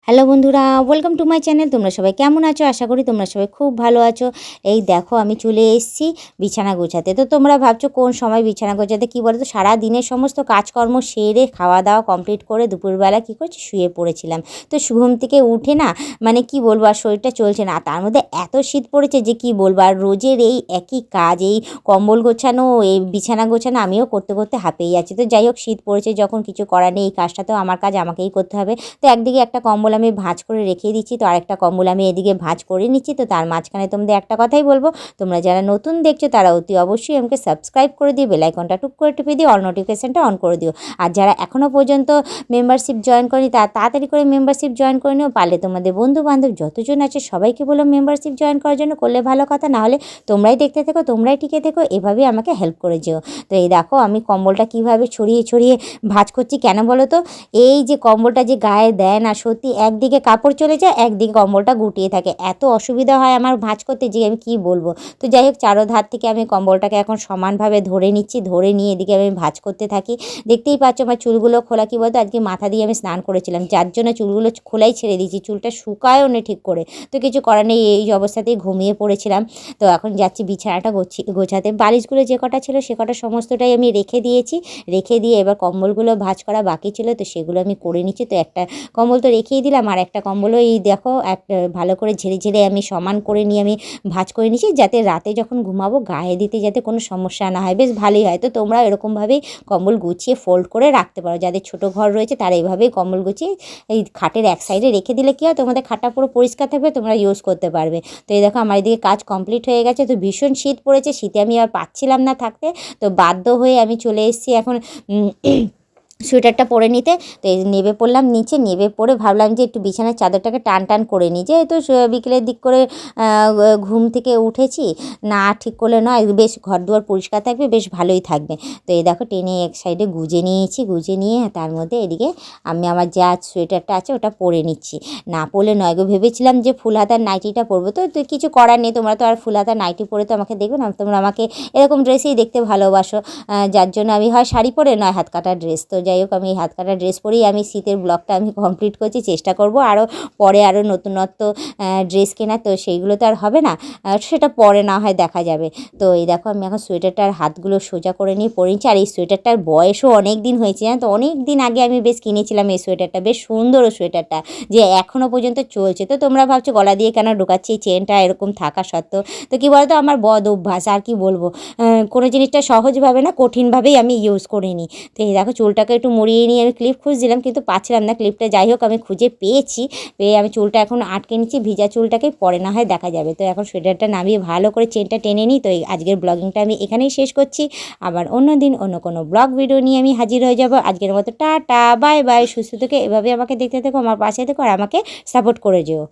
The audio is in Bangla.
হ্যালো বন্ধুরা, ওয়েলকাম টু মাই চ্যানেল। তোমরা সবাই কেমন আছো? আশা করি তোমরা সবাই খুব ভালো আছো। এই দেখো আমি চলে এসেছি বিছানা গোছাতে। তো তোমরা ভাবছো কোন সময় বিছানা গোছাতে, কী বলো তো, সারা দিনের সমস্ত কাজকর্ম সেরে খাওয়া দাওয়া কমপ্লিট করে দুপুরবেলা কী করছি, শুয়ে পড়েছিলাম। তো ঘুম থেকে উঠে না, মানে কি বলবো, আর শরীরটা চলছে না। আর তার মধ্যে এত শীত পড়েছে যে কি বলবো, আর রোজের এই একই কাজ, এই কম্বল গোছানো, এই বিছানা গোছানো আমিও করতে করতে হাঁপিয়ে যাচ্ছি। তো যাই হোক, শীত পড়েছে যখন কিছু করার নেই, এই কাজটা তো আমার কাজ, আমাকেই করতে হবে। তো একদিকে একটা কম্বল আমি ভাঁজ করে রেখে দিচ্ছি, তো আরেকটা কম্বল আমি এদিকে ভাঁজ করে নিচ্ছি। তো তার মাঝখানে তোমাদের একটা কথাই বলবো, তোমরা যারা নতুন দেখছো তারা অতি অবশ্যই আমাকে সাবস্ক্রাইব করে দিয়ে বেল আইকনটা টুক করে টিপে দিয়ে অল নোটিফিকেশানটা অন করে দিও। আর যারা এখনও পর্যন্ত মেম্বারশিপ জয়েন করেনি তারা তাড়াতাড়ি করে মেম্বারশিপ জয়েন করে নিও। পারলে তোমাদের বন্ধু বান্ধব যতজন আছে সবাইকে বলো মেম্বারশিপ জয়েন করার জন্য, করলে ভালো কথা। না হলে তোমরাই দেখতে থেকো, তোমরাই টিকে থেকো, এভাবেই আমাকে হেল্প করে যেও। তো এই দেখো আমি কম্বলটা কীভাবে ছড়িয়ে ছড়িয়ে ভাঁজ করছি, কেন বলো তো, এই যে কম্বলটা যে গায়ে দেয় না, সত্যি একদিকে কাপড় চলে যায়, একদিকে কম্বলটা গুটিয়ে থাকে, এত অসুবিধা হয় আমার ভাঁজ করতে যে আমি কি বলবো। তো যাই হোক, চারোধার থেকে আমি কম্বলটাকে এখন সমানভাবে ধরে নিচ্ছি, ধরে নিয়ে এদিকে আমি ভাঁজ করতে থাকি। দেখতেই পাচ্ছ আমার চুলগুলো খোলা, কী বলতো, আজকে মাথা দিয়ে আমি স্নান করেছিলাম, যার জন্য চুলগুলো খোলাই ছেড়ে দিয়েছি, চুলটা শুকায়ও নেই ঠিক করে। তো কিছু করার নেই, এই অবস্থাতেই ঘুমিয়ে পড়েছিলাম। তো এখন যাচ্ছি বিছানাটা গোছাতে। বালিশগুলো যে কটা ছিল সে কটা সমস্তটাই আমি রেখে দিয়েছি। রেখে দিয়ে এবার কম্বলগুলো ভাঁজ করা বাকি ছিল, তো সেগুলো আমি করে নিচ্ছি। তো একটা কম্বল তো রেখেই দিলাম, আর একটা কম্বলও এই দেখো একটা ভালো করে ঝেড়ে ঝেড়ে আমি সমান করে নিয়ে আমি ভাঁজ করে নিচ্ছি, যাতে রাতে যখন ঘুমাবো গায়ে দিতে যাতে কোনো সমস্যা না হয়, বেশ ভালোই হয়। তো তোমরা এরকমভাবেই কম্বল গুছিয়ে ফোল্ড করে রাখতে পারো। যাদের ছোটো ঘর রয়েছে তারা এইভাবেই কম্বল গুছিয়ে এই খাটের এক সাইডে রেখে দিলে কী হয়, তোমাদের খাটটা পুরো পরিষ্কার থাকবে, তোমরা ইউজ করতে পারবে। তো এই দেখো আমার এদিকে কাজ কমপ্লিট হয়ে গেছে। তো ভীষণ শীত পড়েছে, শীতে আমি আর পাচ্ছিলাম না থাকতে, তো বাধ্য হয়ে আমি চলে এসেছি এখন সোয়েটারটা পরে নিতে। তো এই নেমে পড়লাম নিচে, নেমে পড়ে ভাবলাম যে একটু বিছানার চাদরটাকে টান টান করে নিই, যেহেতু বিকেলের দিক করে ঘুম থেকে উঠেছি, না ঠিক করলে নয়, বেশ ঘর দুয়ার পরিষ্কার থাকবে, বেশ ভালোই থাকবে। তো এই দেখো টেনে এক সাইডে গুজে নিয়েছি, গুজে নিয়ে তার মধ্যে এদিকে আমি আমার যা সোয়েটারটা আছে ওটা পরে নিচ্ছি। না পরলে নয় গো, ভেবেছিলাম যে ফুল হাতার নাইটিটা পরবো, তো কিছু করার নেই, তোমরা তো আর ফুল হাতার নাইটি পরে তো আমাকে দেখবে না, তোমরা আমাকে এরকম ড্রেসেই দেখতে ভালোবাসো, যার জন্য আমি হয় শাড়ি পরে নয় হাত কাটা ড্রেস। তো যাই হোক, আমি এই হাত কাটা ড্রেস পরেই আমি শীতের ব্লগটা আমি কমপ্লিট করছি, চেষ্টা করব আরও পরে আরও নতুনত্ব ড্রেস কেনা, তো সেইগুলো তো আর হবে না, সেটা পরে না হয় দেখা যাবে। তো এই দেখো আমি এখন সোয়েটারটার হাতগুলো সোজা করে নিয়ে পরে নিচ্ছি। আর এই সোয়েটারটার বয়সও অনেক দিন হয়েছে, জানো তো, অনেক দিন আগে আমি বেশ কিনেছিলাম এই সোয়েটারটা, বেশ সুন্দরও সোয়েটারটা, যে এখনও পর্যন্ত চলছে। তো তোমরা ভাবছো গলা দিয়ে কেন ঢোকাচ্ছি এই চেনটা এরকম থাকা সত্ত্বেও, তো কী বলতো, আমার বদ অভ্যাস, আর কি বলবো, কোনো জিনিসটা সহজভাবে না কঠিনভাবেই আমি ইউজ করে নিই। তো এই দেখো চুলটাকে একটু মুড়িয়ে নিয়ে আমি ক্লিপ খুঁজছিলাম, কিন্তু পাচ্ছিলাম না ক্লিপটা, যাই হোক আমি খুঁজে পেয়েছি। পেয়ে আমি চুলটা এখন আটকে নিচ্ছি, ভিজা চুলটাকে পরে না হয় দেখা যাবে। তো এখন সোয়েটারটা নামিয়ে ভালো করে চেনটা টেনে নিই। তো এই আজকের ব্লগিংটা আমি এখানেই শেষ করছি, আবার অন্য দিন অন্য কোনো ব্লগ ভিডিও নিয়ে আমি হাজির হয়ে যাব। আজকের মতো টাটা, বাই বাই, সুস্থ থেকে এভাবে আমাকে দেখতে থেকো, আমার পাশে থেকো, আর আমাকে সাপোর্ট করে যেও।